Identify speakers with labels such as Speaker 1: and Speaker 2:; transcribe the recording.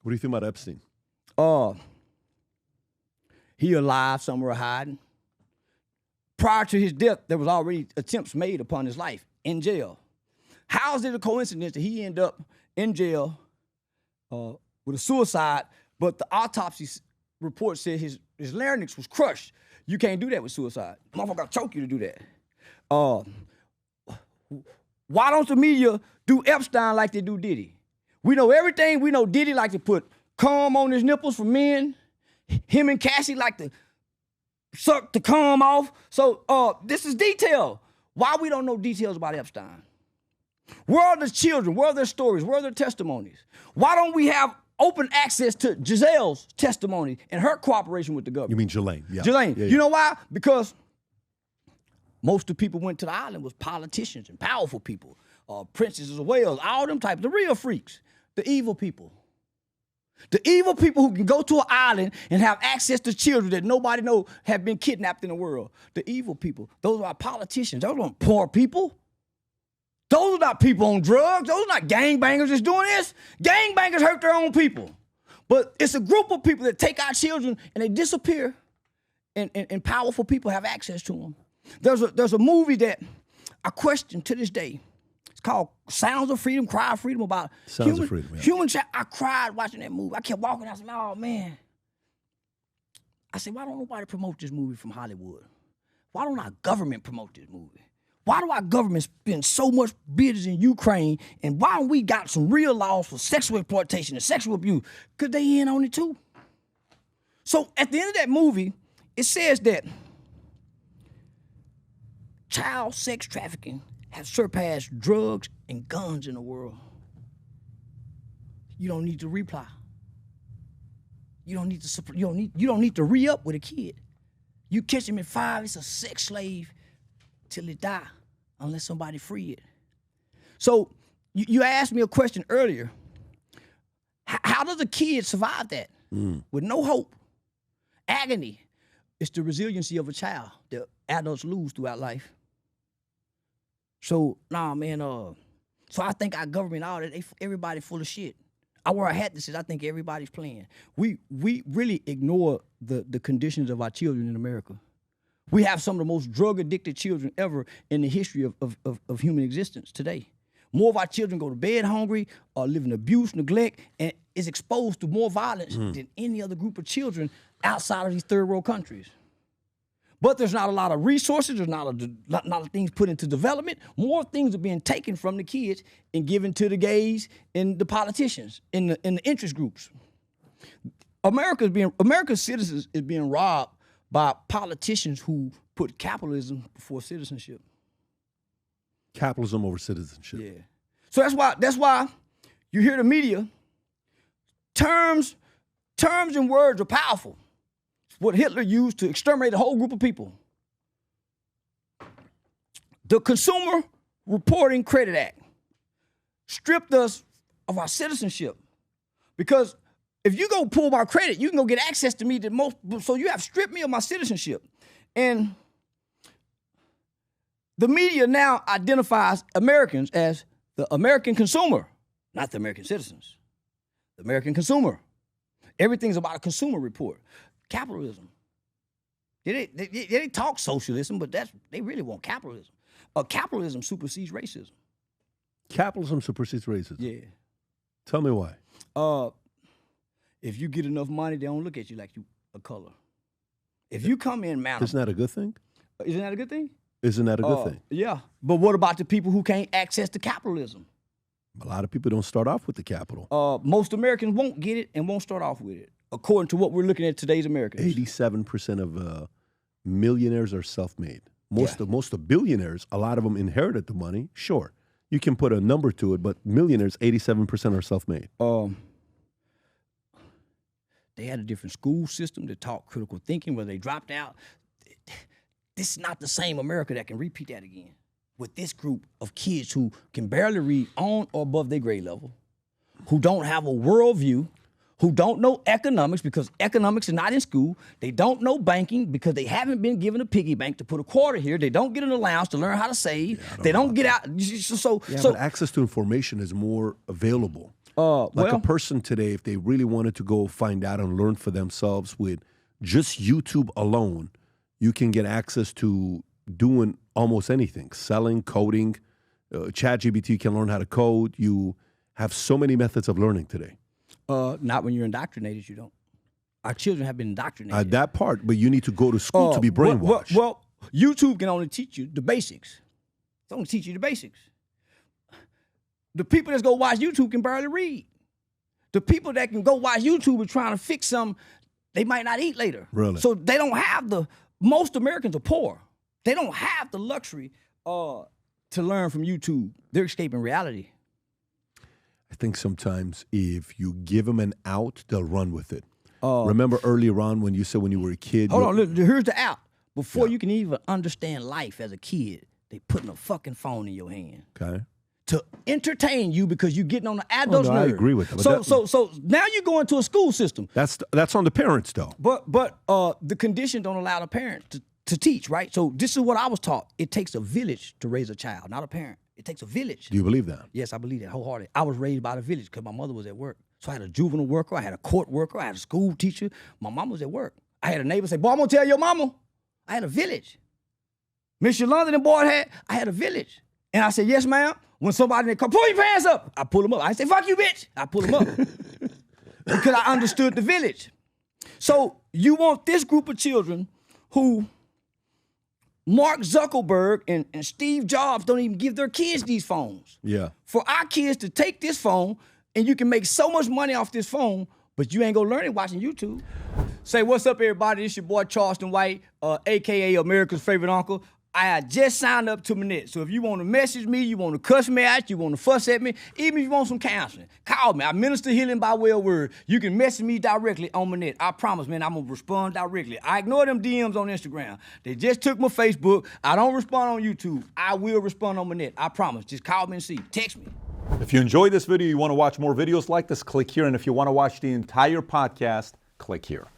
Speaker 1: What do you think about Epstein?
Speaker 2: He alive, somewhere hiding. Prior to his death, there was already attempts made upon his life in jail. How is it a coincidence that he ended up in jail with a suicide, but the autopsy report said his larynx was crushed? You can't do that with suicide. Motherfucker got choke you to do that. Why don't the media do Epstein like they do Diddy? We know everything. We know Diddy like to put cum on his nipples for men. Him and Cassie like to suck the cum off. So this is detail. Why we don't know details about Epstein? Where are the children? Where are their stories? Where are their testimonies? Why don't we have open access to Giselle's testimony and her cooperation with the government?
Speaker 1: You mean Ghislaine? Yeah.
Speaker 2: Ghislaine.
Speaker 1: Yeah, yeah.
Speaker 2: You know why? Because most of the people went to the island was politicians and powerful people, princesses of Wales, all them types, the real freaks, the evil people. The evil people who can go to an island and have access to children that nobody knows have been kidnapped in the world. The evil people. Those are politicians. Those aren't poor people. Those are not people on drugs. Those are not gangbangers that's doing this. Gangbangers hurt their own people. But it's a group of people that take our children and they disappear, and powerful people have access to them. There's a movie that I question to this day. It's called Sounds of Freedom, Cry of Freedom, about
Speaker 1: Sounds of Freedom, yeah.
Speaker 2: Human. I cried watching that movie. I kept walking. I said, oh, man. I said, why don't nobody promote this movie from Hollywood? Why don't our government promote this movie? Why do our government spend so much billions in Ukraine, and why don't we got some real laws for sexual exploitation and sexual abuse? Because they in on it too. So at the end of that movie, it says that child sex trafficking has surpassed drugs and guns in the world. You don't need to reply. You don't need to re-up with a kid. You catch him at 5, it's a sex slave till it die, unless somebody free it. So you asked me a question earlier. How does a kid survive that with no hope? Agony. It's the resiliency of a child that adults lose throughout life. So, nah, man, so I think our government, all that, everybody full of shit. I wear a hat that says I think everybody's playing. We really ignore the conditions of our children in America. We have some of the most drug-addicted children ever in the history of human existence today. More of our children go to bed hungry or live in abuse, neglect, and is exposed to more violence than any other group of children outside of these third world countries. But there's not a lot of resources, there's not a lot of things put into development. More things are being taken from the kids and given to the gays and the politicians in the interest groups. America's citizens is being robbed by politicians who put capitalism before citizenship.
Speaker 1: Capitalism over citizenship.
Speaker 2: Yeah. So that's why you hear the media, terms and words are powerful. It's what Hitler used to exterminate a whole group of people. The Consumer Reporting Credit Act stripped us of our citizenship, because if you go pull my credit, you can go get access to me so you have stripped me of my citizenship. And the media now identifies Americans as the American consumer, not the American citizens. The American consumer. Everything's about a consumer report. Capitalism. They talk socialism, but they really want capitalism. Capitalism supersedes racism.
Speaker 1: Capitalism supersedes racism?
Speaker 2: Yeah.
Speaker 1: Tell me why.
Speaker 2: If you get enough money, they don't look at you like you a color. If you come in mountain...
Speaker 1: Isn't that a good thing?
Speaker 2: Isn't that a good thing?
Speaker 1: Isn't that a good thing?
Speaker 2: Yeah. But what about the people who can't access to capitalism?
Speaker 1: A lot of people don't start off with the capital.
Speaker 2: Most Americans won't get it and won't start off with it, according to what we're looking at today's Americans.
Speaker 1: 87% of millionaires are self-made. Most of billionaires, a lot of them inherited the money. Sure, you can put a number to it, but millionaires, 87% are self-made.
Speaker 2: They had a different school system that taught critical thinking, where they dropped out. This is not the same America that can repeat that again with this group of kids who can barely read on or above their grade level, who don't have a worldview, who don't know economics because economics is not in school. They don't know banking because they haven't been given a piggy bank to put a quarter here. They don't get an allowance to learn how to save. They don't get out.
Speaker 1: But access to information is more available. Like a person today, if they really wanted to go find out and learn for themselves with just YouTube alone, you can get access to doing almost anything, selling, coding. ChatGPT can learn how to code. You have so many methods of learning today.
Speaker 2: Not when you're indoctrinated, you don't. Our children have been indoctrinated.
Speaker 1: That part, but you need to go to school to be brainwashed.
Speaker 2: Well, YouTube can only teach you the basics. It's only teach you the basics. The people that go watch YouTube can barely read. The people that can go watch YouTube are trying to fix something, they might not eat later.
Speaker 1: Really?
Speaker 2: So they don't have most Americans are poor. They don't have the luxury to learn from YouTube. They're escaping reality.
Speaker 1: I think sometimes if you give them an out, they'll run with it. Remember earlier on when you said when you were a kid?
Speaker 2: Hold on, look, here's the out. Before you can even understand life as a kid, they putting a fucking phone in your hand.
Speaker 1: Okay.
Speaker 2: To entertain you because you're getting on the adult's nerve.
Speaker 1: I agree with that.
Speaker 2: So now you go into a school system.
Speaker 1: That's on the parents though.
Speaker 2: But the condition don't allow the parent to teach, right? So this is what I was taught. It takes a village to raise a child, not a parent. It takes a village.
Speaker 1: Do you believe that?
Speaker 2: Yes, I believe that wholeheartedly. I was raised by the village because my mother was at work. So I had a juvenile worker, I had a court worker, I had a school teacher. My mom was at work. I had a neighbor say, boy, I'm gonna tell your mama. I had a village. Miss Yolanda and boy I had a village. And I said, yes, ma'am. When somebody in the car, pull your pants up, I pull them up. I say, fuck you, bitch. I pull them up. Because I understood the village. So you want this group of children who Mark Zuckerberg and Steve Jobs don't even give their kids these phones.
Speaker 1: Yeah.
Speaker 2: For our kids to take this phone, and you can make so much money off this phone, but you ain't gonna learn it watching YouTube. Say, what's up, everybody? This your boy Charleston White, a.k.a. America's favorite uncle. I just signed up to Manette. So if you want to message me, you want to cuss me out, you want to fuss at me, even if you want some counseling, call me. I minister healing by way of word. You can message me directly on Manette. I promise, man, I'm going to respond directly. I ignore them DMs on Instagram. They just took my Facebook. I don't respond on YouTube. I will respond on Manette. I promise. Just call me and see. Text me.
Speaker 3: If you enjoyed this video, you want to watch more videos like this, click here. And if you want to watch the entire podcast, click here.